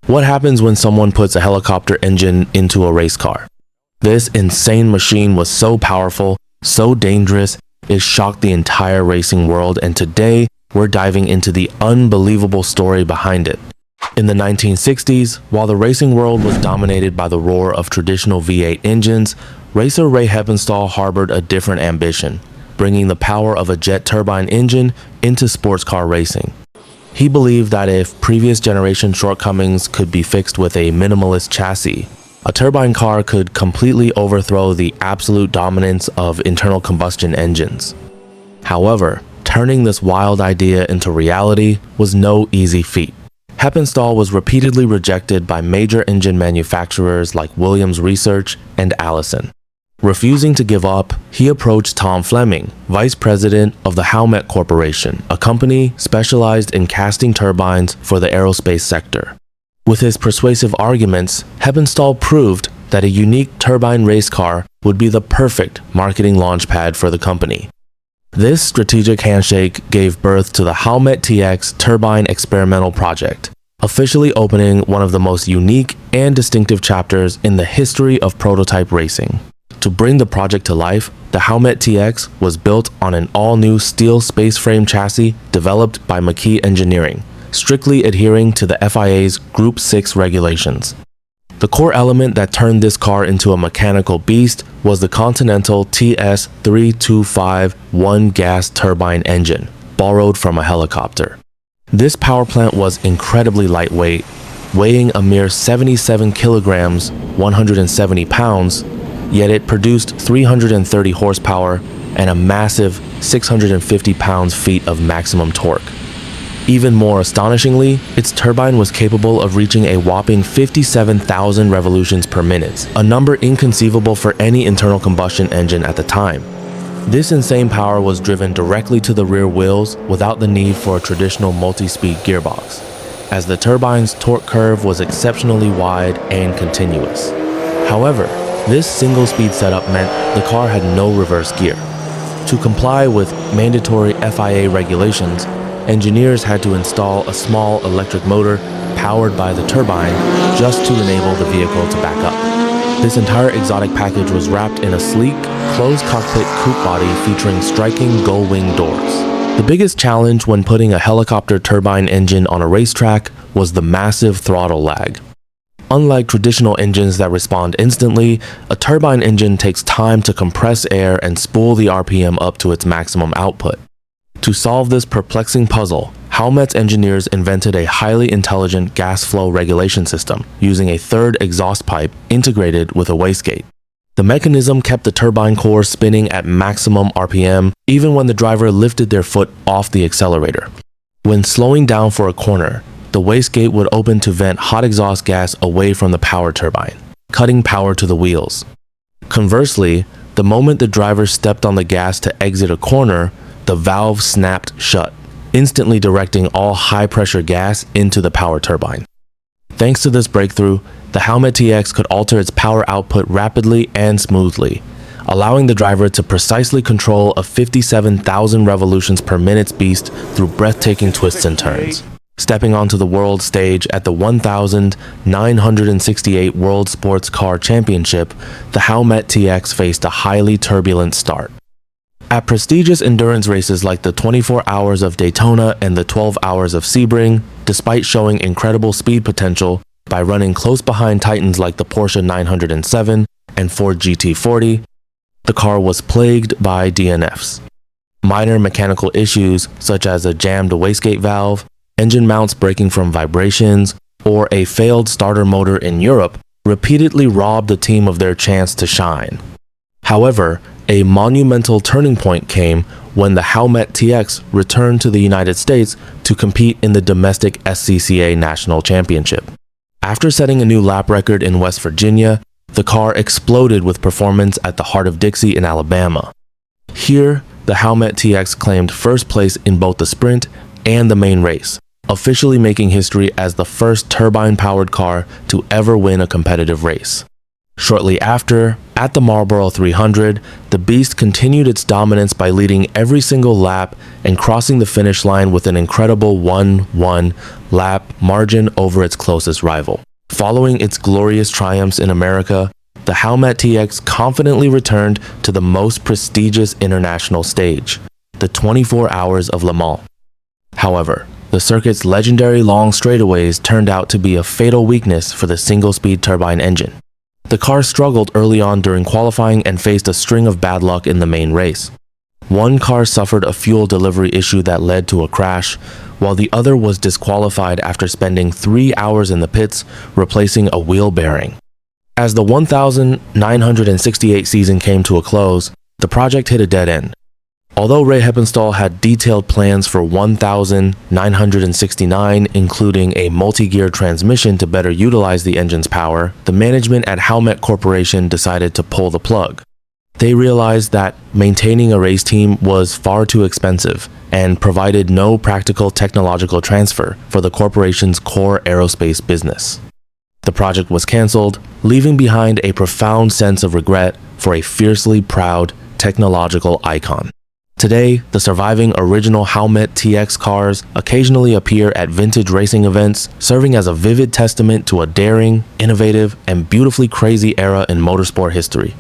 What happens when someone puts a helicopter engine into a race car? This insane machine was so powerful, so dangerous, it shocked the entire racing world, and today we're diving into the unbelievable story behind it. In the 1960s, while the racing world was dominated by the roar of traditional V8 engines, racer Ray Heppenstall harbored a different ambition, bringing the power of a jet turbine engine into sports car racing. He believed that if previous generation shortcomings could be fixed with a minimalist chassis, a turbine car could completely overthrow the absolute dominance of internal combustion engines. However, turning this wild idea into reality was no easy feat. Heppenstall was repeatedly rejected by major engine manufacturers like Williams Research and Allison. Refusing to give up, he approached Tom Fleming, vice president of the Howmet Corporation, a company specialized in casting turbines for the aerospace sector. With his persuasive arguments, Heppenstall proved that a unique turbine race car would be the perfect marketing launchpad for the company. This strategic handshake gave birth to the Howmet TX Turbine Experimental Project, officially opening one of the most unique and distinctive chapters in the history of prototype racing. To bring the project to life, the Howmet TX was built on an all-new steel space frame chassis developed by McKee Engineering, strictly adhering to the FIA's Group 6 regulations. The core element that turned this car into a mechanical beast was the Continental TS325-1 gas turbine engine, borrowed from a helicopter. This power plant was incredibly lightweight, weighing a mere 77 kilograms, 170 pounds, yet it produced 330 horsepower and a massive 650 pounds-feet of maximum torque. Even more astonishingly, its turbine was capable of reaching a whopping 57,000 revolutions per minute, a number inconceivable for any internal combustion engine at the time. This insane power was driven directly to the rear wheels without the need for a traditional multi-speed gearbox, as the turbine's torque curve was exceptionally wide and continuous. However, this single-speed setup meant the car had no reverse gear. To comply with mandatory FIA regulations, engineers had to install a small electric motor powered by the turbine just to enable the vehicle to back up. This entire exotic package was wrapped in a sleek, closed-cockpit coupe body featuring striking gull-wing doors. The biggest challenge when putting a helicopter turbine engine on a racetrack was the massive throttle lag. Unlike traditional engines that respond instantly, a turbine engine takes time to compress air and spool the RPM up to its maximum output. To solve this perplexing puzzle, Howmet's engineers invented a highly intelligent gas flow regulation system using a third exhaust pipe integrated with a wastegate. The mechanism kept the turbine core spinning at maximum RPM even when the driver lifted their foot off the accelerator. When slowing down for a corner, the wastegate would open to vent hot exhaust gas away from the power turbine, cutting power to the wheels. Conversely, the moment the driver stepped on the gas to exit a corner, the valve snapped shut, instantly directing all high-pressure gas into the power turbine. Thanks to this breakthrough, the Howmet TX could alter its power output rapidly and smoothly, allowing the driver to precisely control a 57,000 revolutions per minute beast through breathtaking twists and turns. Stepping onto the world stage at the 1968 World Sports Car Championship, the Howmet TX faced a highly turbulent start. At prestigious endurance races like the 24 Hours of Daytona and the 12 Hours of Sebring, despite showing incredible speed potential by running close behind titans like the Porsche 907 and Ford GT40, the car was plagued by DNFs. Minor mechanical issues such as a jammed wastegate valve, engine mounts breaking from vibrations, or a failed starter motor in Europe repeatedly robbed the team of their chance to shine. However, a monumental turning point came when the Howmet TX returned to the United States to compete in the domestic SCCA National Championship. After setting a new lap record in West Virginia, the car exploded with performance at the Heart of Dixie in Alabama. Here, the Howmet TX claimed first place in both the sprint and the main race, officially making history as the first turbine-powered car to ever win a competitive race. Shortly after, at the Marlboro 300, the Beast continued its dominance by leading every single lap and crossing the finish line with an incredible 1-1 lap margin over its closest rival. Following its glorious triumphs in America, the Howmet TX confidently returned to the most prestigious international stage, the 24 Hours of Le Mans. However, the circuit's legendary long straightaways turned out to be a fatal weakness for the single-speed turbine engine. The car struggled early on during qualifying and faced a string of bad luck in the main race. One car suffered a fuel delivery issue that led to a crash, while the other was disqualified after spending 3 hours in the pits replacing a wheel bearing. As the 1968 season came to a close, the project hit a dead end. Although Ray Heppenstall had detailed plans for 1969, including a multi-gear transmission to better utilize the engine's power, the management at Howmet Corporation decided to pull the plug. They realized that maintaining a race team was far too expensive and provided no practical technological transfer for the corporation's core aerospace business. The project was canceled, leaving behind a profound sense of regret for a fiercely proud technological icon. Today, the surviving original Howmet TX cars occasionally appear at vintage racing events, serving as a vivid testament to a daring, innovative, and beautifully crazy era in motorsport history.